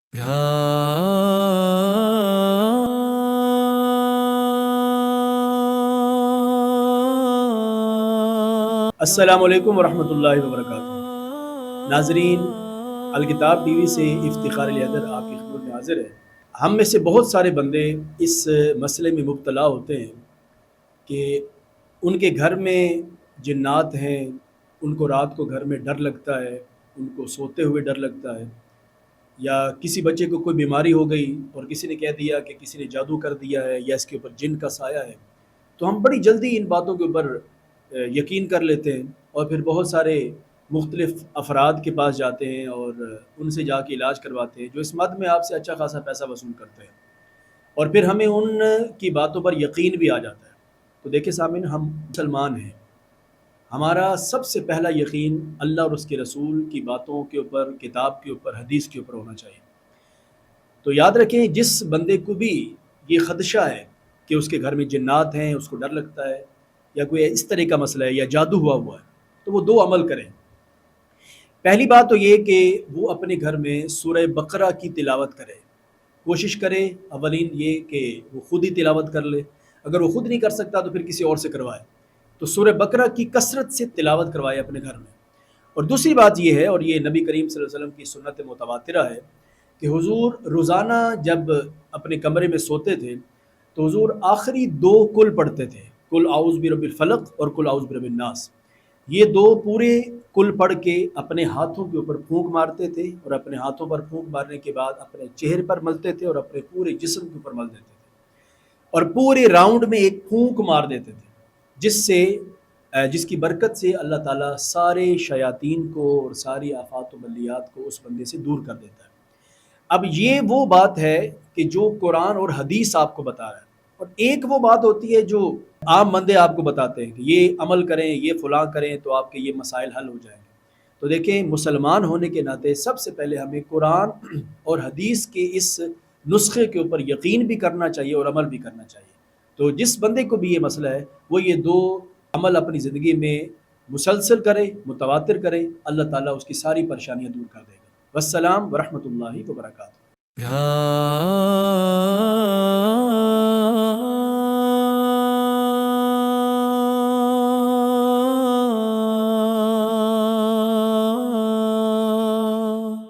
السلام علیکم ورحمۃ اللہ وبرکاتہ۔ ناظرین، الکتاب ٹی وی سے افتخار الحیدر آپ کی خدمت میں حاضر ہے۔ ہم میں سے بہت سارے بندے اس مسئلے میں مبتلا ہوتے ہیں کہ ان کے گھر میں جنات ہیں، ان کو رات کو گھر میں ڈر لگتا ہے، ان کو سوتے ہوئے ڈر لگتا ہے، یا کسی بچے کو کوئی بیماری ہو گئی اور کسی نے کہہ دیا کہ کسی نے جادو کر دیا ہے یا اس کے اوپر جن کا سایہ ہے، تو ہم بڑی جلدی ان باتوں کے اوپر یقین کر لیتے ہیں اور پھر بہت سارے مختلف افراد کے پاس جاتے ہیں اور ان سے جا کے علاج کرواتے ہیں، جو اس مد میں آپ سے اچھا خاصا پیسہ وصول کرتے ہیں، اور پھر ہمیں ان کی باتوں پر یقین بھی آ جاتا ہے۔ تو دیکھیں سامعین، ہم مسلمان ہیں، ہمارا سب سے پہلا یقین اللہ اور اس کے رسول کی باتوں کے اوپر، کتاب کے اوپر، حدیث کے اوپر ہونا چاہیے۔ تو یاد رکھیں، جس بندے کو بھی یہ خدشہ ہے کہ اس کے گھر میں جنات ہیں، اس کو ڈر لگتا ہے، یا کوئی اس طرح کا مسئلہ ہے یا جادو ہوا ہے، تو وہ دو عمل کریں۔ پہلی بات تو یہ کہ وہ اپنے گھر میں سورہ بقرہ کی تلاوت کرے، کوشش کرے اولین یہ کہ وہ خود ہی تلاوت کر لے، اگر وہ خود نہیں کر سکتا تو پھر کسی اور سے کروائے، تو سورہ بقرہ کی کثرت سے تلاوت کروائے اپنے گھر میں۔ اور دوسری بات یہ ہے، اور یہ نبی کریم صلی اللہ علیہ وسلم کی سنت متواترہ ہے، کہ حضور روزانہ جب اپنے کمرے میں سوتے تھے تو حضور آخری دو کل پڑھتے تھے، کل اعوذ برب الفلق اور کل اعوذ برب الناس۔ یہ دو پورے کل پڑھ کے اپنے ہاتھوں کے اوپر پھونک مارتے تھے، اور اپنے ہاتھوں پر پھونک مارنے کے بعد اپنے چہرے پر ملتے تھے اور اپنے پورے جسم کے اوپر مل دیتے تھے، اور پورے راؤنڈ میں ایک پھونک مار دیتے تھے، جس کی برکت سے اللہ تعالیٰ سارے شیاطین کو اور ساری آفات و بلیات کو اس بندے سے دور کر دیتا ہے۔ اب یہ وہ بات ہے کہ جو قرآن اور حدیث آپ کو بتا رہا ہے، اور ایک وہ بات ہوتی ہے جو عام بندے آپ کو بتاتے ہیں کہ یہ عمل کریں، یہ فلاں کریں تو آپ کے یہ مسائل حل ہو جائیں گے۔ تو دیکھیں، مسلمان ہونے کے ناطے سب سے پہلے ہمیں قرآن اور حدیث کے اس نسخے کے اوپر یقین بھی کرنا چاہیے اور عمل بھی کرنا چاہیے۔ تو جس بندے کو بھی یہ مسئلہ ہے، وہ یہ دو عمل اپنی زندگی میں مسلسل کرے، متواتر کرے، اللہ تعالیٰ اس کی ساری پریشانیاں دور کر دے گا۔ والسلام ورحمۃ اللہ وبرکاتہ۔